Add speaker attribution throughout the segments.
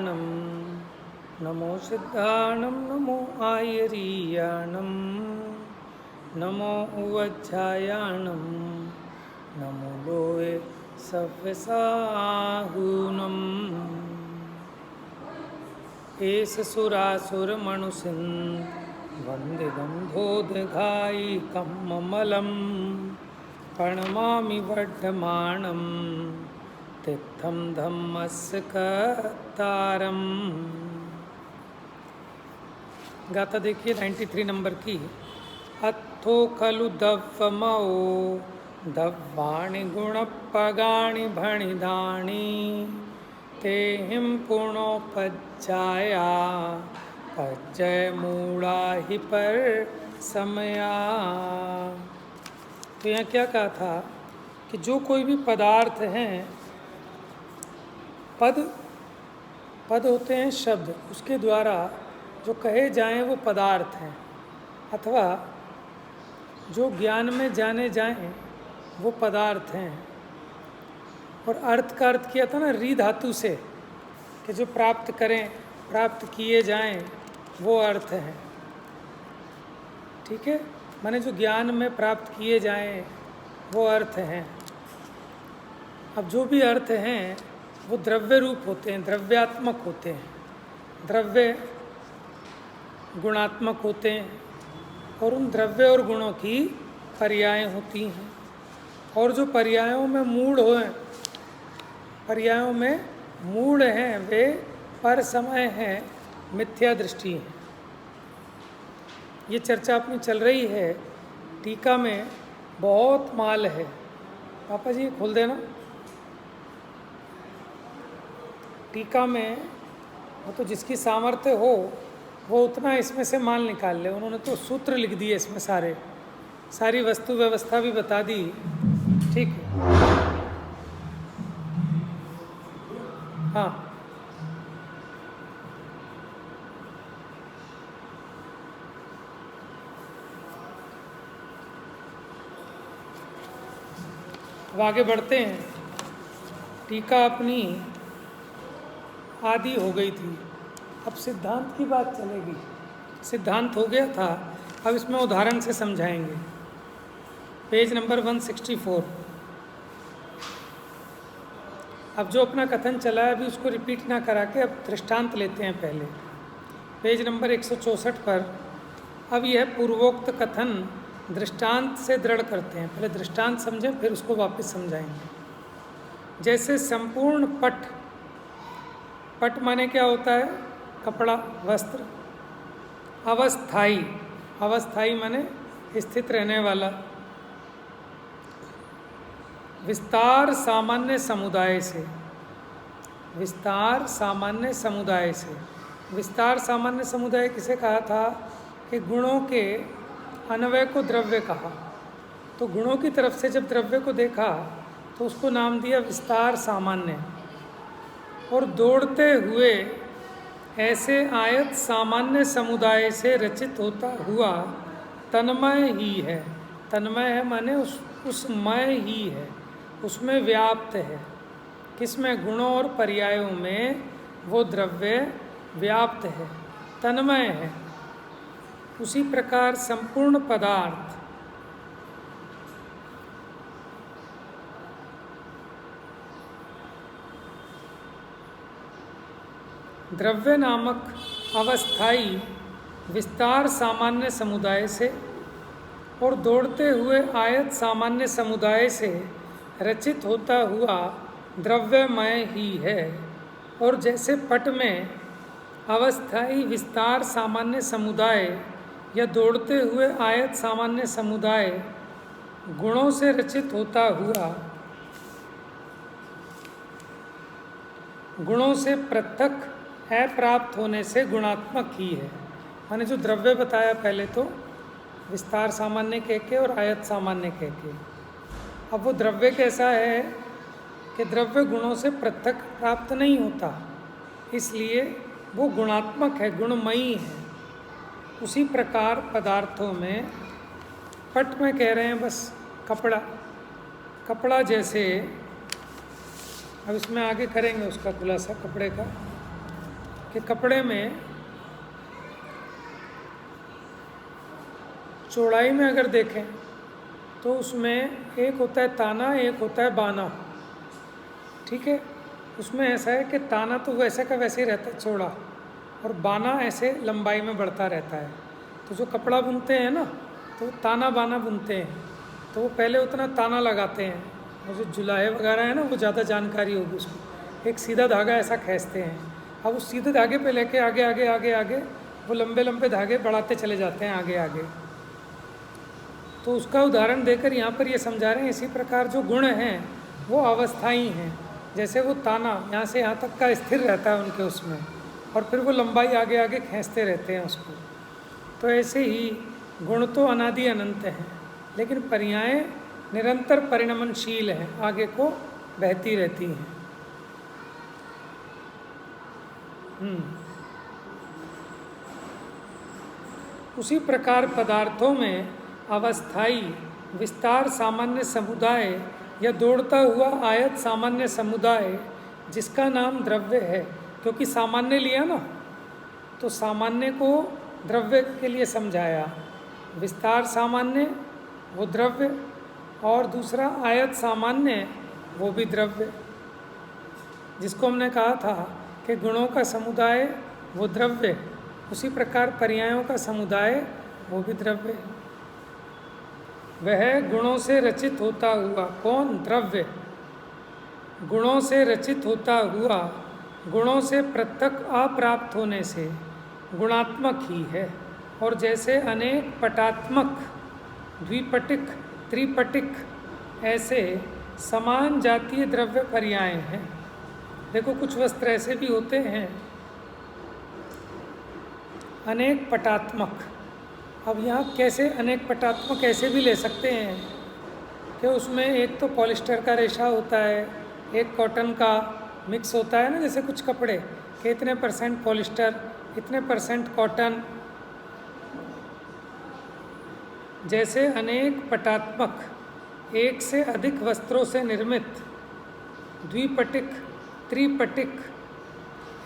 Speaker 1: सिद्धाणं नमो सिद्धाणं नमो आयरीयाणं नमो उवज्झायाणं नमो लोये सव्यसाहूनम् एष सुरासुरमणुसिं वन्दे गन्धोदघायिकं ममलं प्रणमामि वर्धमानं तीर्थं धम्मस्य कर्तारम्। गाथा देखिए 93 नंबर की। अत्थो खलु दव्वमो दव्वाणि गुणपगाणि भणिदाणि तेहिं पुणोपज्जाया पज्जय मूढ़ा ही पर समया। तो यहाँ क्या कहा था कि जो कोई भी पदार्थ हैं, पद होते हैं शब्द, उसके द्वारा जो कहे जाएं वो पदार्थ हैं, अथवा जो ज्ञान में जाने जाएं वो पदार्थ हैं। और अर्थ का अर्थ किया था ना री धातु से, कि जो प्राप्त करें, प्राप्त किए जाएं वो अर्थ हैं। ठीक है, माने जो ज्ञान में प्राप्त किए जाएं वो अर्थ हैं। अब जो भी अर्थ हैं वो द्रव्य रूप होते हैं, द्रव्यात्मक होते हैं, द्रव्य गुणात्मक होते हैं, और उन द्रव्य और गुणों की पर्याय होती हैं। और जो पर्यायों में मूढ़ हैं, पर्यायों में मूढ़ हैं, वे पर समय हैं, मिथ्या दृष्टि है। ये चर्चा अपनी चल रही है, टीका में बहुत माल है। पापा जी खोल देना। टीका में वो तो जिसकी सामर्थ्य हो वो उतना इसमें से माल निकाल ले। उन्होंने तो सूत्र लिख दिए इसमें, सारी वस्तु व्यवस्था भी बता दी। ठीक है, हाँ, अब आगे बढ़ते हैं। टीका अपनी आदि हो गई थी, अब सिद्धांत की बात चलेगी। सिद्धांत हो गया था, अब इसमें उदाहरण से समझाएंगे। Page number 164। अब जो अपना कथन चला है अभी उसको रिपीट ना करा के अब दृष्टांत लेते हैं पहले। पेज नंबर 164 पर अब यह पूर्वोक्त कथन दृष्टांत से दृढ़ करते हैं। पहले दृष्टांत समझें, फिर उसको वापस समझाएंगे। जैसे संपूर्ण पट, पट माने क्या होता है? कपड़ा, वस्त्र। अवस्थाई, अवस्थाई माने स्थित रहने वाला। विस्तार सामान्य समुदाय से, विस्तार सामान्य समुदाय से। विस्तार सामान्य समुदाय किसे कहा था? कि गुणों के अन्वय को द्रव्य कहा। तो गुणों की तरफ से जब द्रव्य को देखा तो उसको नाम दिया विस्तार सामान्य। और दौड़ते हुए ऐसे आयत सामान्य समुदाय से रचित होता हुआ तन्मय ही है। तन्मय है माने उसमय ही है, उसमें व्याप्त है। किसमें? गुणों और पर्यायों में वो द्रव्य व्याप्त है, तन्मय है। उसी प्रकार संपूर्ण पदार्थ द्रव्य नामक अवस्थाई विस्तार सामान्य समुदाय से और दौड़ते हुए आयत सामान्य समुदाय से रचित होता हुआ द्रव्यमय ही है। और जैसे पट में अवस्थाई विस्तार सामान्य समुदाय या दौड़ते हुए आयत सामान्य समुदाय गुणों से रचित होता हुआ गुणों से पृथक अप्राप्त होने से गुणात्मक ही है। मैंने जो द्रव्य बताया पहले तो विस्तार सामान्य कह के और आयत सामान्य कह के। अब वो द्रव्य कैसा है कि द्रव्य गुणों से पृथक प्राप्त नहीं होता, इसलिए वो गुणात्मक है, गुणमयी है। उसी प्रकार पदार्थों में पट में कह रहे हैं बस कपड़ा, कपड़ा जैसे, अब इसमें आगे करेंगे उसका खुलासा कपड़े का। कि कपड़े में चौड़ाई में अगर देखें तो उसमें एक होता है ताना, एक होता है बाना, ठीक है। उसमें ऐसा है कि ताना तो वैसे का वैसे ही रहता है चौड़ा, और बाना ऐसे लंबाई में बढ़ता रहता है। तो जो कपड़ा बुनते हैं ना, तो ताना बाना बुनते हैं, तो वो पहले उतना ताना लगाते हैं, और जो जुलाहे वगैरह है ना, वो ज़्यादा जानकारी होगी उसको। एक सीधा धागा ऐसा खींचते हैं, अब उस सीधे धागे पे लेके आगे आगे आगे आगे वो लंबे लंबे धागे बढ़ाते चले जाते हैं आगे आगे। तो उसका उदाहरण देकर यहाँ पर ये समझा रहे हैं, इसी प्रकार जो गुण हैं वो अवस्थाई हैं। जैसे वो ताना यहाँ से यहाँ तक का स्थिर रहता है उनके उसमें, और फिर वो लंबाई आगे आगे खींचते रहते हैं उसको। तो ऐसे ही गुण तो अनादि अनंत हैं, लेकिन पर्यायें निरंतर परिणमनशील हैं, आगे को बहती रहती हैं। उसी प्रकार पदार्थों में अवस्थाई विस्तार सामान्य समुदाय या दौड़ता हुआ आयत सामान्य समुदाय, जिसका नाम द्रव्य है, क्योंकि सामान्य लिया ना, तो सामान्य को द्रव्य के लिए समझाया। विस्तार सामान्य वो द्रव्य, और दूसरा आयत सामान्य वो भी द्रव्य, जिसको हमने कहा था कि गुणों का समुदाय वो द्रव्य, उसी प्रकार पर्यायों का समुदाय वो भी द्रव्य। वह गुणों से रचित होता हुआ, कौन? द्रव्य। गुणों से रचित होता हुआ गुणों से पृथक अप्राप्त होने से गुणात्मक ही है। और जैसे अनेक पटात्मक, द्विपटिक, त्रिपटिक ऐसे समान जातीय द्रव्य पर्याय हैं। देखो कुछ वस्त्र ऐसे भी होते हैं अनेक पटात्मक। अब यहाँ कैसे अनेक पटात्मक ऐसे भी ले सकते हैं कि उसमें एक तो पॉलिस्टर का रेशा होता है, एक कॉटन का मिक्स होता है ना, जैसे कुछ कपड़े कि इतने % पॉलिस्टर, इतने % कॉटन। जैसे अनेक पटात्मक एक से अधिक वस्त्रों से निर्मित द्विपटिक, त्रिपटिक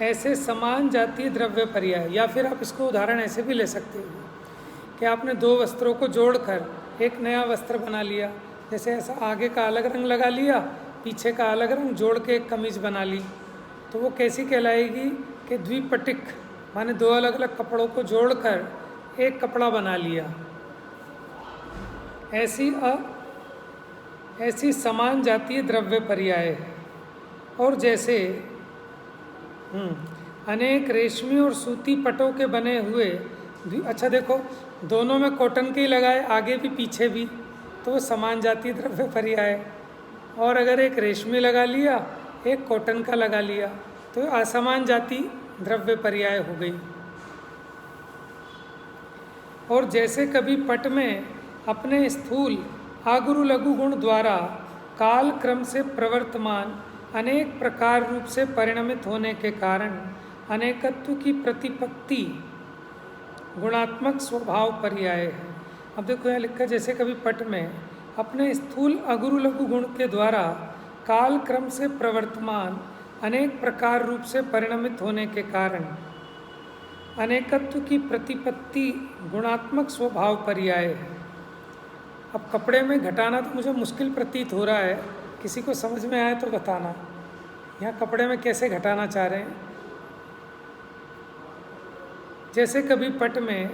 Speaker 1: ऐसे समान जातीय द्रव्य पर्याय। या फिर आप इसको उदाहरण ऐसे भी ले सकते हो कि आपने 2 वस्त्रों को जोड़कर एक नया वस्त्र बना लिया। जैसे ऐसा आगे का अलग रंग लगा लिया, पीछे का अलग रंग जोड़ के एक कमीज बना ली, तो वो कैसी कहलाएगी कि द्विपटिक, माने 2 अलग अलग कपड़ों को जोड़कर एक कपड़ा बना लिया। ऐसी समान जातीय द्रव्य पर्याय है। और जैसे अनेक रेशमी और सूती पटों के बने हुए, अच्छा देखो दोनों में कॉटन के ही लगाए, आगे भी पीछे भी, तो वो समान जातीय द्रव्य पर्याय। और अगर एक रेशमी लगा लिया, एक कॉटन का लगा लिया, तो असमान जाति द्रव्य पर्याय हो गई। और जैसे कभी पट में अपने स्थूल आगुरु लघु गुण द्वारा काल क्रम से प्रवर्तमान अनेक प्रकार रूप से परिणमित होने के कारण अनेकत्व की प्रतिपत्ति गुणात्मक स्वभाव पर्याय है। अब देखो यहाँ लिखा, जैसे कभी पट में अपने स्थूल अगुरु लघु गुण के द्वारा काल क्रम से प्रवर्तमान अनेक प्रकार रूप से परिणमित होने के कारण अनेकत्व की प्रतिपत्ति गुणात्मक स्वभाव पर्याय है। अब कपड़े में घटाना तो मुझे मुश्किल प्रतीत हो रहा है, किसी को समझ में आए तो बताना, यहाँ कपड़े में कैसे घटाना चाह रहे हैं। जैसे कभी पट में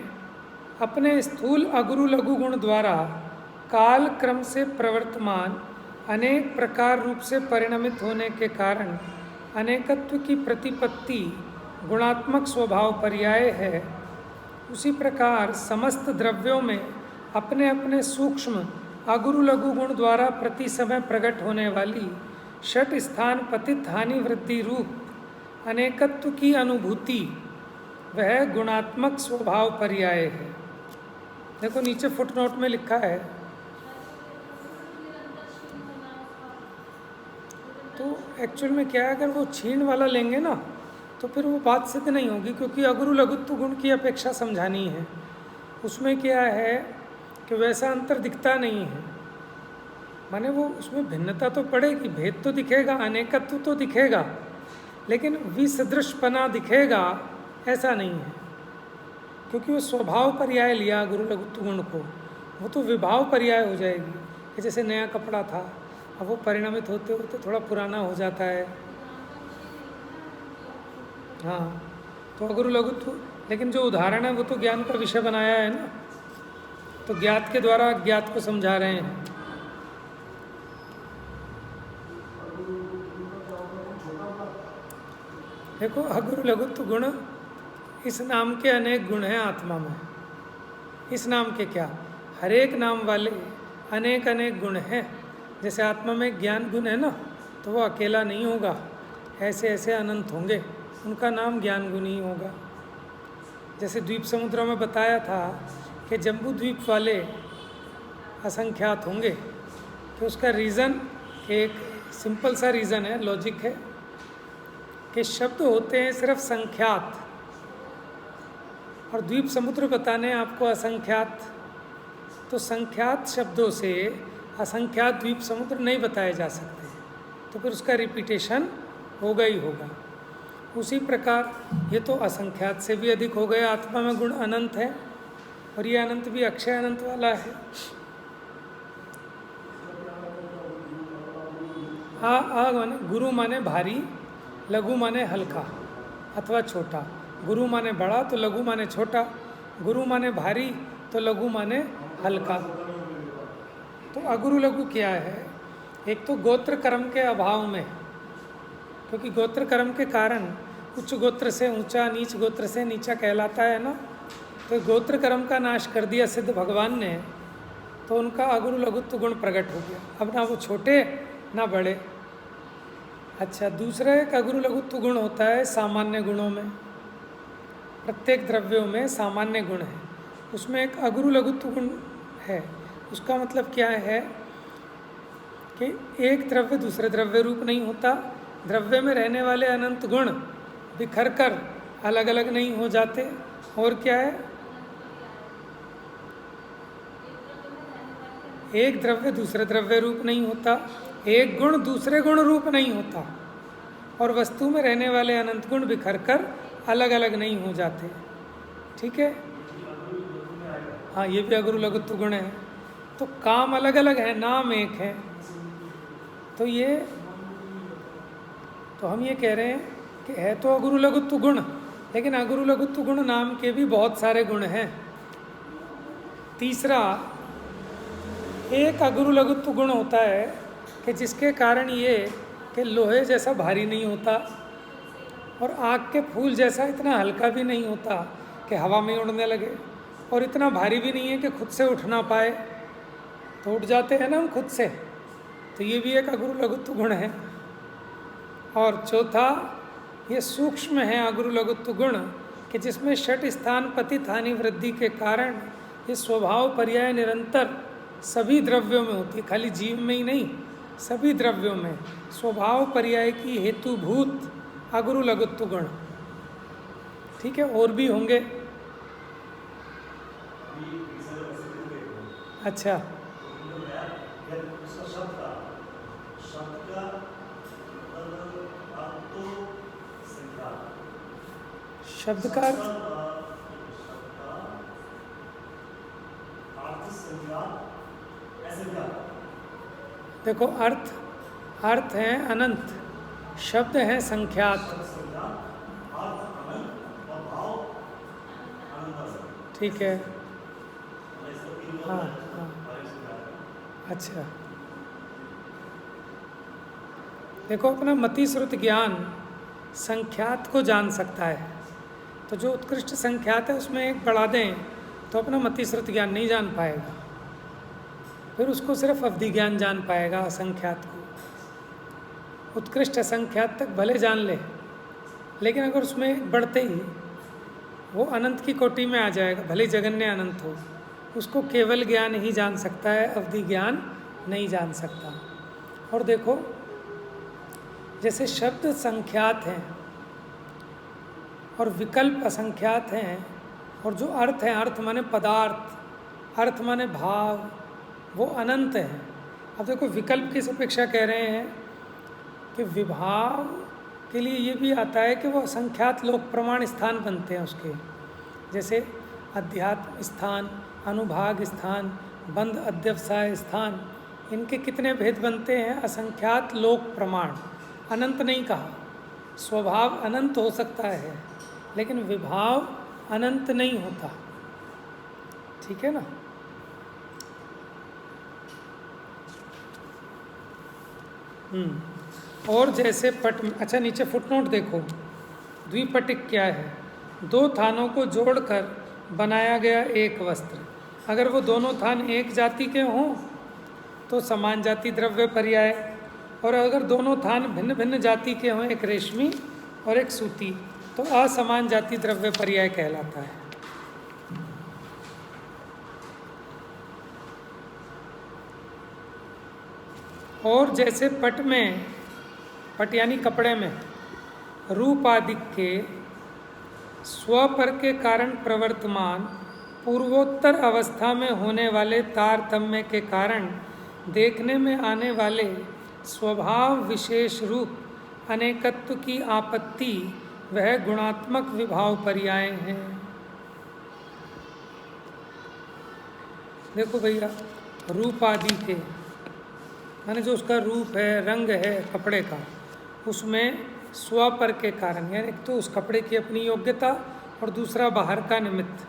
Speaker 1: अपने स्थूल अगुरु लघु गुण द्वारा काल क्रम से प्रवर्तमान अनेक प्रकार रूप से परिणमित होने के कारण अनेकत्व की प्रतिपत्ति गुणात्मक स्वभाव पर्याय है, उसी प्रकार समस्त द्रव्यों में अपने अपने सूक्ष्म अगुरु लघु गुण द्वारा प्रति समय प्रकट होने वाली षट स्थान पतित हानि वृद्धि रूप अनेकत्व की अनुभूति वह गुणात्मक स्वभाव पर्याय है। देखो नीचे फुटनोट में लिखा है, तो एक्चुअल में क्या है, अगर वो छीण वाला लेंगे ना तो फिर वो बात सिद्ध नहीं होगी, क्योंकि अगुरु लघुत्व गुण की अपेक्षा समझानी है। उसमें क्या है कि वैसा अंतर दिखता नहीं है, माने वो उसमें भिन्नता तो पड़ेगी, भेद तो दिखेगा, अनेकत्व तो दिखेगा, लेकिन विसदृशपना दिखेगा ऐसा नहीं है, क्योंकि वो स्वभाव पर्याय लिया गुरु लघुत्व गुण को, वो तो विभाव पर्याय हो जाएगी कि जैसे नया कपड़ा था, अब वो परिणामित होते होते थोड़ा पुराना हो जाता है। हाँ, तो अगुरु लघुत्व, लेकिन जो उदाहरण है वो तो ज्ञान का विषय बनाया है ना, तो ज्ञात के द्वारा अज्ञात को समझा रहे हैं। देखो, अगुरु लघुत्व गुण, इस नाम के अनेक गुण हैं आत्मा में। इस नाम के क्या, हर एक नाम वाले अनेक अनेक गुण हैं। जैसे आत्मा में ज्ञान गुण है ना, तो वो अकेला नहीं होगा, ऐसे ऐसे अनंत होंगे, उनका नाम ज्ञान गुण ही होगा। जैसे द्वीप समुद्रों में बताया था कि जम्बू द्वीप वाले असंख्यात होंगे, कि उसका रीज़न, एक सिंपल सा रीज़न है, लॉजिक है कि शब्द होते हैं सिर्फ संख्यात, और द्वीप समुद्र बताने आपको असंख्यात। तो संख्यात शब्दों से असंख्यात द्वीप समुद्र नहीं बताए जा सकते, तो फिर उसका रिपीटेशन होगा ही होगा। उसी प्रकार ये तो असंख्यात से भी अधिक हो गए। आत्मा में गुण अनंत है, और ये अनंत भी अक्षय अनंत वाला है। माने गुरु माने भारी, लघु माने हल्का अथवा छोटा। गुरु माने बड़ा तो लघु माने छोटा, गुरु माने भारी तो लघु माने हल्का। तो अगुरु लघु क्या है? एक तो गोत्र कर्म के अभाव में, क्योंकि गोत्र कर्म के कारण उच्च गोत्र से ऊंचा, नीच गोत्र से नीचा कहलाता है ना, तो गोत्र कर्म का नाश कर दिया सिद्ध भगवान ने, तो उनका अगुरु लघुत्व गुण प्रकट हो गया। अब ना वो छोटे ना बड़े। अच्छा, दूसरा एक अगुरु लघुत्व गुण होता है सामान्य गुणों में। प्रत्येक द्रव्यों में सामान्य गुण है, उसमें एक अगुरु लघुत्व गुण है। उसका मतलब क्या है कि एक द्रव्य दूसरे द्रव्य रूप नहीं होता, द्रव्य में रहने वाले अनंत गुण बिखर कर अलग अलग नहीं हो जाते। और क्या है, एक द्रव्य दूसरे द्रव्य रूप नहीं होता, एक गुण दूसरे गुण रूप नहीं होता, और वस्तु में रहने वाले अनंत गुण बिखर कर अलग अलग नहीं हो जाते। ठीक है, हाँ, ये भी अगुरु लघुत्व गुण है। तो काम अलग अलग है, नाम एक है। तो हम ये कह रहे हैं कि है तो अगुरु लघुत्व गुण, लेकिन अगुरु लघुत्व गुण नाम के भी बहुत सारे गुण हैं। तीसरा, एक अगुरु लघुत्व गुण होता है कि जिसके कारण ये कि लोहे जैसा भारी नहीं होता, और आग के फूल जैसा इतना हल्का भी नहीं होता कि हवा में उड़ने लगे, और इतना भारी भी नहीं है कि खुद से उठ ना पाए, तो उठ जाते हैं ना हम खुद से। तो ये भी एक अगुरु लघुत्व गुण है। और चौथा, ये सूक्ष्म है अगुरु लघुत्व गुण, कि जिसमें षट स्थान पतित हानि वृद्धि के कारण ये स्वभाव पर्याय निरंतर सभी द्रव्यों में होती है, खाली जीव में ही नहीं, सभी द्रव्यों में स्वभाव पर्याय की हेतुभूत अगुरु लघुत्व गुण। ठीक है, और भी होंगे। अच्छा, शब्द का देखो, अर्थ है अनंत, शब्द हैं संख्यात। ठीक है, हाँ हाँ, अच्छा। देखो, अपना मति श्रुत ज्ञान संख्यात को जान सकता है, तो जो उत्कृष्ट संख्यात है उसमें एक बढ़ा दें तो अपना मति श्रुत ज्ञान नहीं जान पाएगा, फिर उसको सिर्फ अवधि ज्ञान जान पाएगा असंख्यात को। उत्कृष्ट असंख्यात तक भले जान ले, लेकिन अगर उसमें बढ़ते ही वो अनंत की कोटि में आ जाएगा, भले जगन्य अनंत हो, उसको केवल ज्ञान ही जान सकता है, अवधि ज्ञान नहीं जान सकता। और देखो, जैसे शब्द संख्यात हैं और विकल्प असंख्यात हैं, और जो अर्थ हैं, अर्थ माने पदार्थ, अर्थ माने भाव, वो अनंत हैं। अब देखो, विकल्प किस अपेक्षा कह रहे हैं कि विभाव के लिए ये भी आता है कि वो असंख्यात लोक प्रमाण स्थान बनते हैं उसके, जैसे अध्यात्म स्थान, अनुभाग स्थान, बंध अध्यवसाय स्थान, इनके कितने भेद बनते हैं? असंख्यात लोक प्रमाण। अनंत नहीं कहा, स्वभाव अनंत हो सकता है लेकिन विभाव अनंत नहीं होता, ठीक है ना। और जैसे पट, अच्छा नीचे फुटनोट देखो, द्विपटिक क्या है? दो थानों को जोड़कर बनाया गया एक वस्त्र। अगर वो दोनों थान एक जाति के हों तो समान जाति द्रव्य पर्याय, और अगर दोनों थान भिन्न भिन्न जाति के हों, एक रेशमी और एक सूती, तो असमान जाति द्रव्य पर्याय कहलाता है। और जैसे पट में, पट यानी कपड़े में, रूपादिक के स्वपर के कारण प्रवर्तमान पूर्वोत्तर अवस्था में होने वाले तारतम्य के कारण देखने में आने वाले स्वभाव विशेष रूप अनेकत्व की आपत्ति वह गुणात्मक विभाव पर्याय हैं। देखो भैया, रूपादि के माने जो उसका रूप है, रंग है कपड़े का, उसमें स्वपर के कारण, यानी एक तो उस कपड़े की अपनी योग्यता और दूसरा बाहर का निमित्त।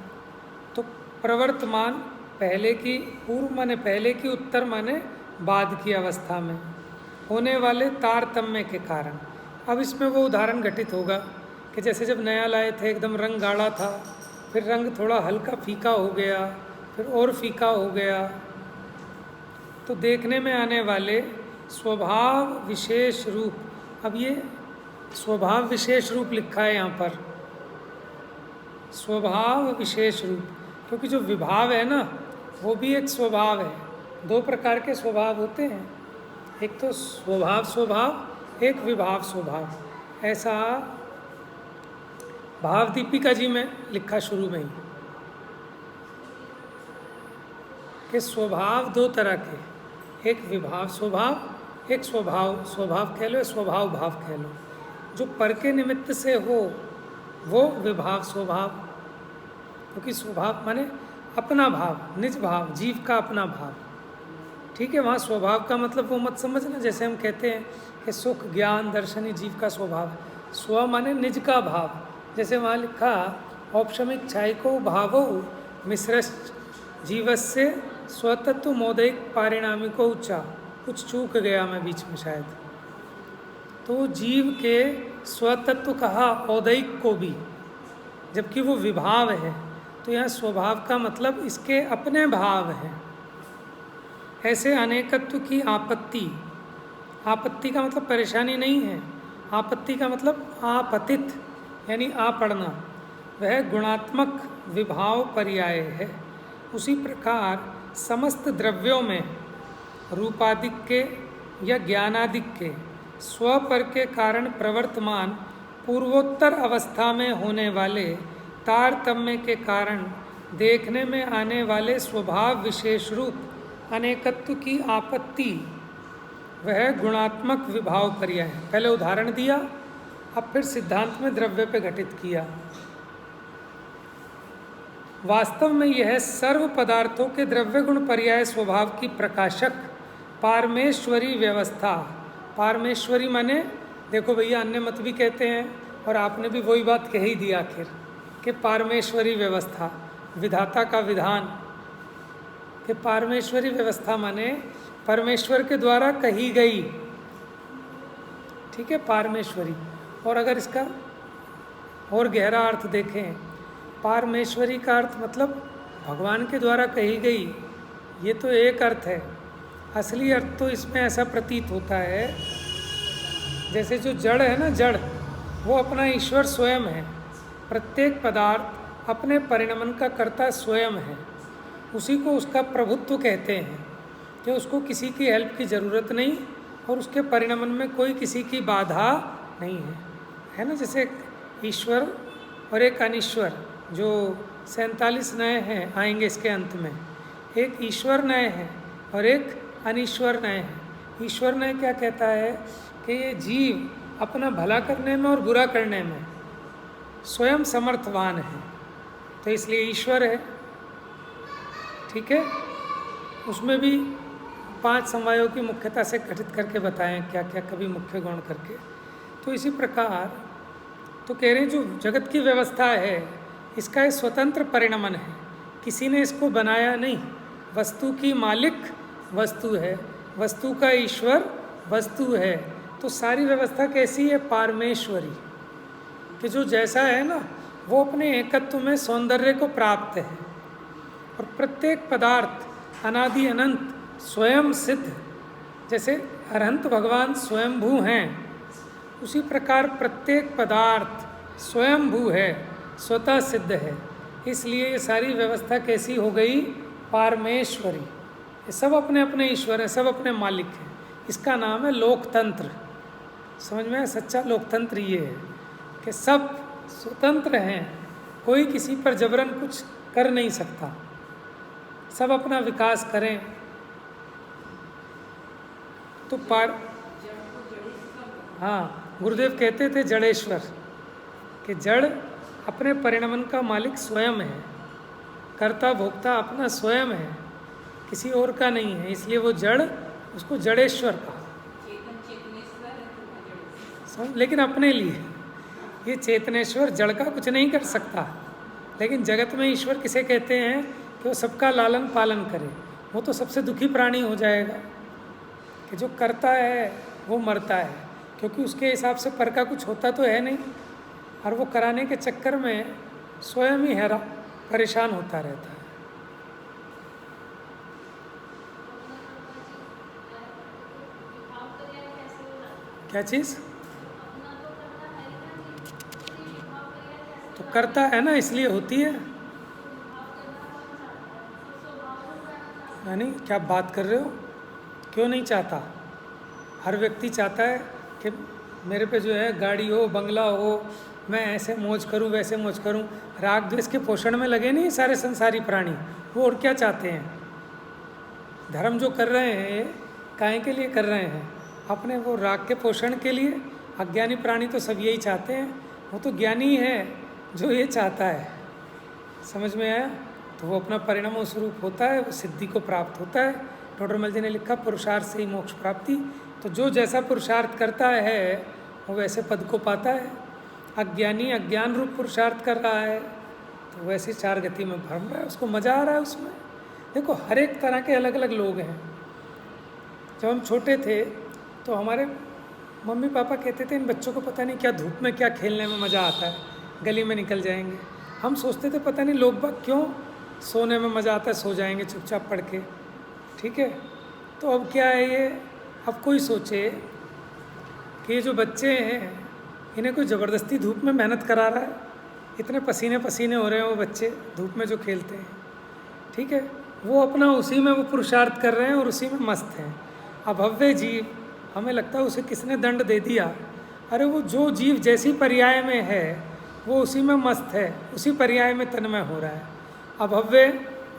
Speaker 1: तो प्रवर्तमान पहले की, पूर्व माने पहले की, उत्तर माने बाद की अवस्था में होने वाले तारतम्य के कारण। अब इसमें वो उदाहरण घटित होगा कि जैसे जब नया लाए थे एकदम रंग गाढ़ा था, फिर रंग थोड़ा हल्का फीका हो गया, फिर और फीका हो गया, तो देखने में आने वाले स्वभाव विशेष रूप, अब ये स्वभाव विशेष रूप लिखा है यहाँ पर, स्वभाव विशेष रूप, क्योंकि जो विभाव है ना वो भी एक स्वभाव है। दो प्रकार के स्वभाव होते हैं, एक तो स्वभाव स्वभाव, एक विभाव स्वभाव। ऐसा भाव दीपिका जी में लिखा शुरू में ही कि स्वभाव दो तरह के, एक विभाव स्वभाव, एक स्वभाव स्वभाव कह लो, स्वभाव भाव कह लो। जो पर के निमित्त से हो वो विभाव स्वभाव, क्योंकि स्वभाव माने अपना भाव, निज भाव, जीव का अपना भाव, ठीक है। वहाँ स्वभाव का मतलब वो मत समझना जैसे हम कहते हैं कि सुख ज्ञान दर्शन ही जीव का स्वभाव। स्व माने निज का भाव, जैसे वहाँ लिखा औपशमिक छायको भावो मिश्रश्च जीवस्य स्वतत्व मोदैक पारिणामिको उच्चा। कुछ चूक गया मैं बीच में शायद, तो जीव के स्वतत्व कहा औदैक को भी, जबकि वो विभाव है। तो यहाँ स्वभाव का मतलब इसके अपने भाव हैं। ऐसे अनेकत्व की आपत्ति, आपत्ति का मतलब परेशानी नहीं है, आपत्ति का मतलब आपतित यानी आ पड़ना, वह गुणात्मक विभाव पर्याय है। उसी प्रकार समस्त द्रव्यों में रूपादिक के या ज्ञानादिक के स्वपर के कारण प्रवर्तमान पूर्वोत्तर अवस्था में होने वाले तारतम्य के कारण देखने में आने वाले स्वभाव विशेष रूप अनेकत्व की आपत्ति वह गुणात्मक विभाव पर्याय है। पहले उदाहरण दिया, अब फिर सिद्धांत में द्रव्य पे घटित किया। वास्तव में यह सर्व पदार्थों के द्रव्य गुण पर्याय स्वभाव की प्रकाशक पारमेश्वरी व्यवस्था, पारमेश्वरी माने देखो भैया अन्य मत भी कहते हैं और आपने भी वही बात कह ही दी आखिर कि पारमेश्वरी व्यवस्था, विधाता का विधान, कि पारमेश्वरी व्यवस्था माने परमेश्वर के द्वारा कही गई, ठीक है, पारमेश्वरी। और अगर इसका और गहरा अर्थ देखें, पारमेश्वरी का अर्थ मतलब भगवान के द्वारा कही गई, ये तो एक अर्थ है। असली अर्थ तो इसमें ऐसा प्रतीत होता है जैसे जो जड़ है ना, जड़ वो अपना ईश्वर स्वयं है। प्रत्येक पदार्थ अपने परिणमन का कर्ता स्वयं है, उसी को उसका प्रभुत्व कहते हैं कि उसको किसी की हेल्प की ज़रूरत नहीं और उसके परिणमन में कोई किसी की बाधा नहीं है ना। जैसे ईश्वर और एक अनीश्वर, जो 47 नए हैं आएंगे इसके अंत में, एक ईश्वर नए है और एक अनीश्वर नए है। ईश्वर नए क्या कहता है कि ये जीव अपना भला करने में और बुरा करने में स्वयं समर्थवान है, तो इसलिए ईश्वर है। ठीक है, उसमें भी 5 समवायों की मुख्यता से घटित करके बताएं क्या क्या, कभी मुख्य गौण करके। तो इसी प्रकार तो कह रहे हैं जो जगत की व्यवस्था है इसका एक स्वतंत्र परिणमन है, किसी ने इसको बनाया नहीं। वस्तु की मालिक वस्तु है, वस्तु का ईश्वर वस्तु है। तो सारी व्यवस्था कैसी है? पारमेश्वरी, कि जो जैसा है ना वो अपने एकत्व में सौंदर्य को प्राप्त है। और प्रत्येक पदार्थ अनादि अनंत स्वयं सिद्ध, जैसे अरहंत भगवान स्वयंभू हैं, उसी प्रकार प्रत्येक पदार्थ स्वयंभू है, स्वतः सिद्ध है। इसलिए ये सारी व्यवस्था कैसी हो गई? पारमेश्वरी। ये सब अपने अपने ईश्वर हैं, सब अपने मालिक हैं। इसका नाम है लोकतंत्र। समझ में? सच्चा लोकतंत्र ये है कि सब स्वतंत्र हैं, कोई किसी पर जबरन कुछ कर नहीं सकता, सब अपना विकास करें। तो हाँ, गुरुदेव कहते थे जड़ेश्वर, कि जड़ अपने परिणमन का मालिक स्वयं है, कर्ता भोक्ता अपना स्वयं है, किसी और का नहीं है। इसलिए वो जड़, उसको जड़ेश्वर कहा। लेकिन अपने लिए ये चेतनेश्वर जड़ का कुछ नहीं कर सकता। लेकिन जगत में ईश्वर किसे कहते हैं? कि वो सबका लालन पालन करे। वो तो सबसे दुखी प्राणी हो जाएगा कि जो करता है वो मरता है, क्योंकि उसके हिसाब से पर का कुछ होता तो है नहीं, और वो कराने के चक्कर में स्वयं ही परेशान होता रहता है। क्या चीज़? तो करता है ना, इसलिए होती है। यानी क्या बात कर रहे हो? क्यों नहीं चाहता? हर व्यक्ति चाहता है कि मेरे पे जो है गाड़ी हो, बंगला हो, मैं ऐसे मौज करूं, वैसे मौज करूं। राग द्वेष के पोषण में लगे नहीं सारे संसारी प्राणी। वो और क्या चाहते हैं? धर्म जो कर रहे हैं काहे के लिए कर रहे हैं? अपने वो राग के पोषण के लिए। अज्ञानी प्राणी तो सब यही चाहते हैं। वो तो ज्ञानी है जो ये चाहता है। समझ में आया? तो वो अपना परिणाम स्वरूप होता है, वो सिद्धि को प्राप्त होता है। टोडरमल जी ने लिखा पुरुषार्थ से ही मोक्ष प्राप्ति। तो जो जैसा पुरुषार्थ करता है वो वैसे पद को पाता है। अज्ञानी अज्ञान रूप पुरुषार्थ कर रहा है तो वैसे 4 गति में भ्रम रहा है, उसको मज़ा आ रहा है उसमें। देखो, हर एक तरह के अलग अलग लोग हैं। जब हम छोटे थे तो हमारे मम्मी पापा कहते थे इन बच्चों को पता नहीं क्या धूप में क्या खेलने में मज़ा आता है, गली में निकल जाएंगे। हम सोचते थे पता नहीं लोग बाग क्यों सोने में मज़ा आता है, सो जाएंगे चुपचाप पढ़ के। ठीक है, तो अब क्या है ये? अब कोई सोचे कि ये जो बच्चे हैं इन्हें कोई ज़बरदस्ती धूप में मेहनत करा रहा है, इतने पसीने पसीने हो रहे हैं वो बच्चे धूप में जो खेलते हैं। ठीक है, वो अपना उसी में वो पुरुषार्थ कर रहे हैं और उसी में मस्त हैं। अभव्य जीव, हमें लगता है उसे किसने दंड दे दिया। अरे वो जो जीव जैसी पर्याय में है वो उसी में मस्त है, उसी पर्याय में तन्मय हो रहा है। अभव्य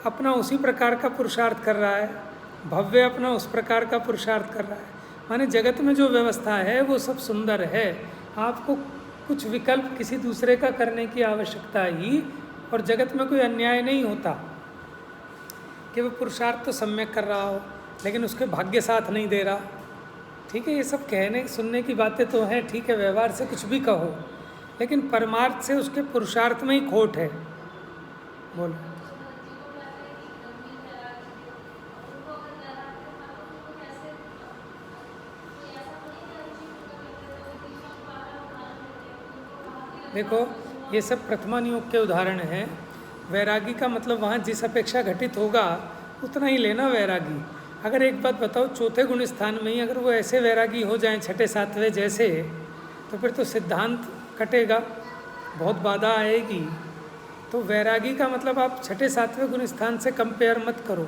Speaker 1: अपना उसी प्रकार का पुरुषार्थ कर रहा है, भव्य अपना उस प्रकार का पुरुषार्थ कर रहा है। माने जगत में जो व्यवस्था है वो सब सुंदर है। आपको कुछ विकल्प किसी दूसरे का करने की आवश्यकता ही, और जगत में कोई अन्याय नहीं होता कि वो पुरुषार्थ तो सम्यक कर रहा हो लेकिन उसके भाग्य साथ नहीं दे रहा। ठीक है, ये सब कहने सुनने की बातें तो हैं, ठीक है, व्यवहार से कुछ भी कहो, लेकिन परमार्थ से उसके पुरुषार्थ में ही खोट है। बोलो। देखो, ये सब प्रथमान योग के उदाहरण हैं। वैरागी का मतलब वहाँ जिस अपेक्षा घटित होगा उतना ही लेना वैरागी। अगर एक बात बताओ, चौथे गुण स्थान में ही अगर वो ऐसे वैरागी हो जाएं छठे सातवें जैसे, तो फिर तो सिद्धांत कटेगा, बहुत बाधा आएगी। तो वैरागी का मतलब आप छठे सातवें गुण स्थान से कंपेयर मत करो।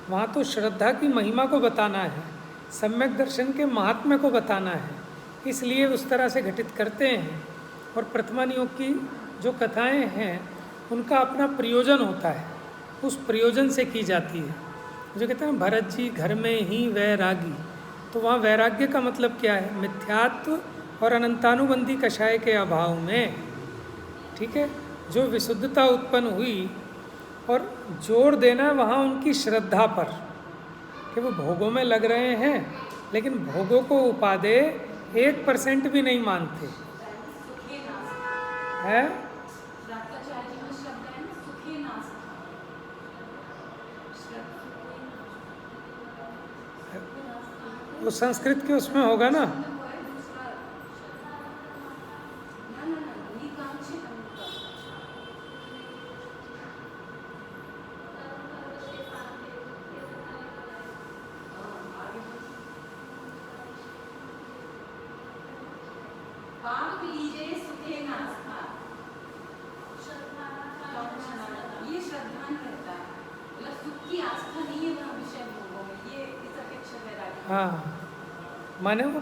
Speaker 1: वहाँ तो श्रद्धा की महिमा को बताना है, सम्यक दर्शन के महात्म्य को बताना है, इसलिए उस तरह से घटित करते हैं। और प्रथमान योग की जो कथाएं हैं उनका अपना प्रयोजन होता है, उस प्रयोजन से की जाती है। जो कहते हैं भरत जी घर में ही वैरागी, तो वहाँ वैराग्य का मतलब क्या है? मिथ्यात्व और अनंतानुबंधी कषाय के अभाव में, ठीक है, जो विशुद्धता उत्पन्न हुई, और जोर देना वहाँ उनकी श्रद्धा पर कि वो भोगों में लग रहे हैं, लेकिन भोगों को उपादेय 1% भी नहीं मानते है। वो संस्कृत के उसमें होगा ना, हाँ, माने वो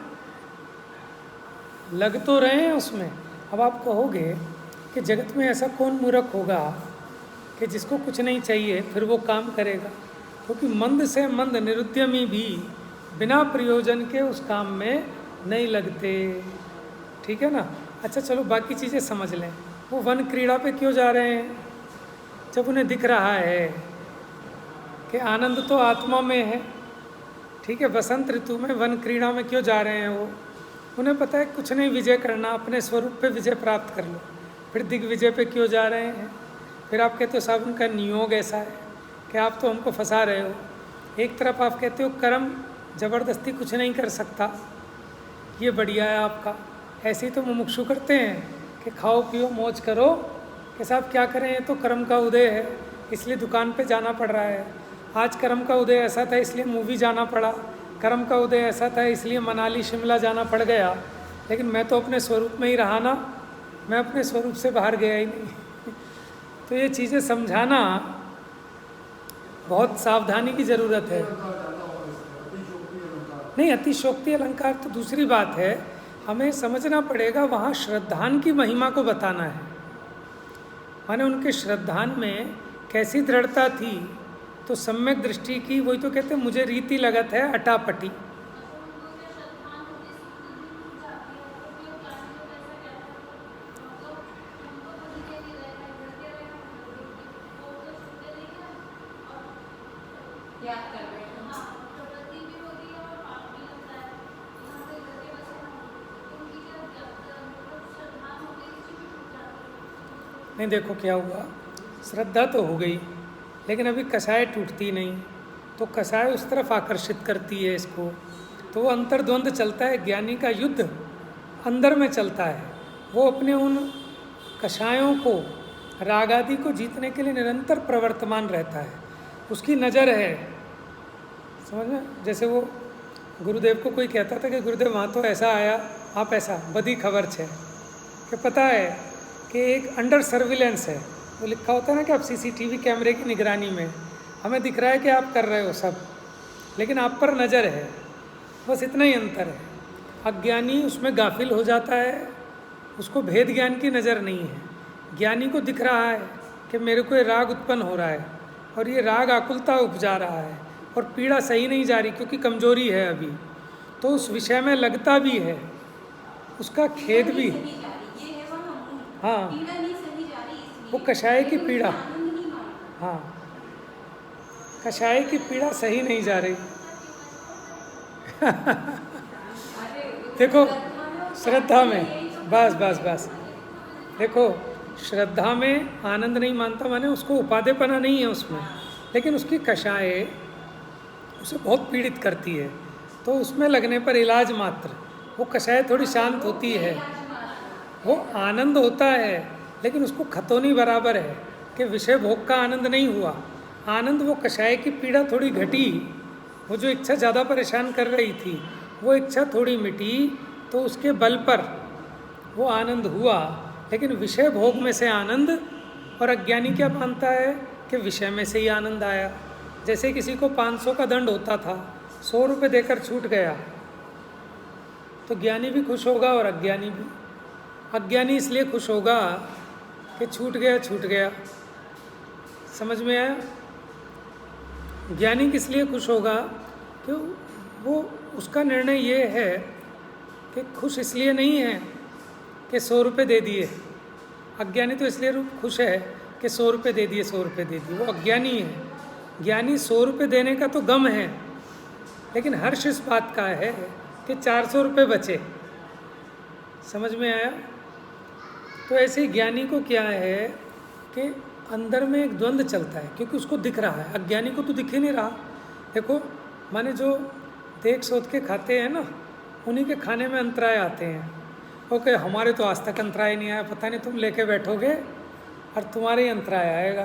Speaker 1: लग तो रहे हैं उसमें। अब आप कहोगे कि जगत में ऐसा कौन मूर्ख होगा कि जिसको कुछ नहीं चाहिए फिर वो काम करेगा, क्योंकि मंद से मंद निरुद्यमी भी बिना प्रयोजन के उस काम में नहीं लगते, ठीक है ना। अच्छा चलो बाकी चीज़ें समझ लें। वो वन क्रीड़ा पे क्यों जा रहे हैं? जब उन्हें दिख रहा है कि आनंद तो आत्मा में है, ठीक है, बसंत ऋतु में वन क्रीड़ा में क्यों जा रहे हैं वो? उन्हें पता है कुछ नहीं विजय करना, अपने स्वरूप पे विजय प्राप्त कर लो। फिर दिग्विजय पे क्यों जा रहे हैं? फिर आप कहते हो साहब उनका नियोग ऐसा है कि आप तो हमको फंसा रहे हो। एक तरफ आप कहते हो कर्म ज़बरदस्ती कुछ नहीं कर सकता, ये बढ़िया है आपका। ऐसे ही तो मुमुक्षु करते हैं कि खाओ पियो मौज करो, कि साहब क्या करें, ये तो कर्म का उदय है इसलिए दुकान पे जाना पड़ रहा है। आज कर्म का उदय ऐसा था इसलिए मूवी जाना पड़ा, कर्म का उदय ऐसा था इसलिए मनाली शिमला जाना पड़ गया, लेकिन मैं तो अपने स्वरूप में ही रहा ना, मैं अपने स्वरूप से बाहर गया ही नहीं। तो ये चीज़ें समझाना बहुत सावधानी की ज़रूरत है। नहीं, अतिशोक्ति अलंकार तो दूसरी बात है, हमें समझना पड़ेगा वहाँ श्रद्धान की महिमा को बताना है। माने उनके श्रद्धान में कैसी दृढ़ता थी, तो सम्यक दृष्टि की, वही तो कहते हैं मुझे रीति लगत है अटापटी। नहीं देखो क्या हुआ, श्रद्धा तो हो गई लेकिन अभी कषाय टूटती नहीं, तो कषाय उस तरफ आकर्षित करती है इसको, तो वो अंतर्द्वंद चलता है। ज्ञानी का युद्ध अंदर में चलता है, वो अपने उन कषायों को, राग आदि को जीतने के लिए निरंतर प्रवर्तमान रहता है। उसकी नज़र है, समझ में, जैसे वो गुरुदेव को कोई कहता था कि गुरुदेव वहाँ तो ऐसा आया, आप ऐसा बदी खबर छे कि पता है कि एक अंडर सर्विलेंस है, वो लिखा होता है ना कि आप सीसीटीवी कैमरे की निगरानी में, हमें दिख रहा है कि आप कर रहे हो सब, लेकिन आप पर नज़र है, बस इतना ही अंतर है। अज्ञानी उसमें गाफिल हो जाता है, उसको भेद ज्ञान की नज़र नहीं है। ज्ञानी को दिख रहा है कि मेरे को ये राग उत्पन्न हो रहा है और ये राग आकुलता उपजा रहा है और पीड़ा सही नहीं जा रही क्योंकि कमजोरी है अभी, तो उस विषय में लगता भी है, उसका खेद भी, हाँ, वो कषाय की पीड़ा, हाँ, कषाय की पीड़ा सही नहीं जा रही। देखो श्रद्धा में, बस देखो श्रद्धा में आनंद नहीं मानता, माने उसको उपादेपना नहीं है उसमें, लेकिन उसकी कषाय उसे बहुत पीड़ित करती है, तो उसमें लगने पर इलाज मात्र, वो कषाय थोड़ी शांत होती है, वो आनंद होता है, लेकिन उसको खतौनी बराबर है कि विषय भोग का आनंद नहीं हुआ। आनंद वो कषाय की पीड़ा थोड़ी घटी, वो जो इच्छा ज़्यादा परेशान कर रही थी वो इच्छा थोड़ी मिटी, तो उसके बल पर वो आनंद हुआ। लेकिन विषय भोग में से आनंद, और अज्ञानी क्या मानता है कि विषय में से ही आनंद आया। जैसे किसी को 500 का दंड होता था, 100 रुपये देकर छूट गया, तो ज्ञानी भी खुश होगा और अज्ञानी भी। अज्ञानी इसलिए खुश होगा कि छूट गया, समझ में आया। ज्ञानी किस लिए खुश होगा कि वो, उसका निर्णय ये है कि खुश इसलिए नहीं है कि 100 रुपये दे दिए, अज्ञानी तो इसलिए खुश है कि 100 रुपये दे दिए, 100 रुपये दे दिए, वो अज्ञानी है। ज्ञानी 100 रुपये देने का तो गम है, लेकिन हर्ष इस बात का है कि 400 रुपये बचे। समझ में आया? तो ऐसे ही ज्ञानी को क्या है कि अंदर में एक द्वंद्व चलता है, क्योंकि उसको दिख रहा है, अज्ञानी को तो दिख ही नहीं रहा। देखो, माने जो देख सोच के खाते हैं ना, उन्हीं के खाने में अंतराय आते हैं। ओके, हमारे तो आज तक अंतराय नहीं आया, पता नहीं तुम लेके बैठोगे और तुम्हारे ही अंतराय आएगा।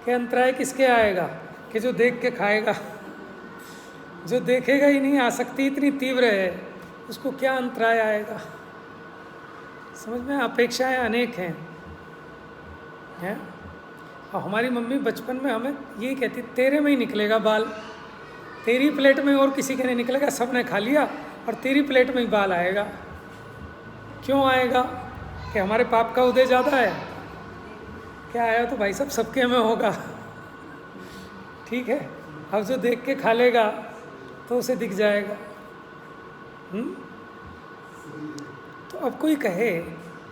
Speaker 1: कि अंतराय किसके आएगा? कि जो देख के खाएगा। जो देखेगा ही नहीं, आसक्ति इतनी तीव्र है, उसको क्या अंतराय आएगा? समझ में? अपेक्षाएं अनेक हैं। और हमारी मम्मी बचपन में हमें यही कहती, तेरे में ही निकलेगा बाल, तेरी प्लेट में और किसी के नहीं निकलेगा, सब ने खा लिया और तेरी प्लेट में ही बाल आएगा। क्यों आएगा? कि हमारे पाप का उदय ज़्यादा है। क्या आया तो भाई सब सबके में होगा। ठीक है, अब जो देख के खा लेगा तो उसे दिख जाएगा। तो अब कोई कहे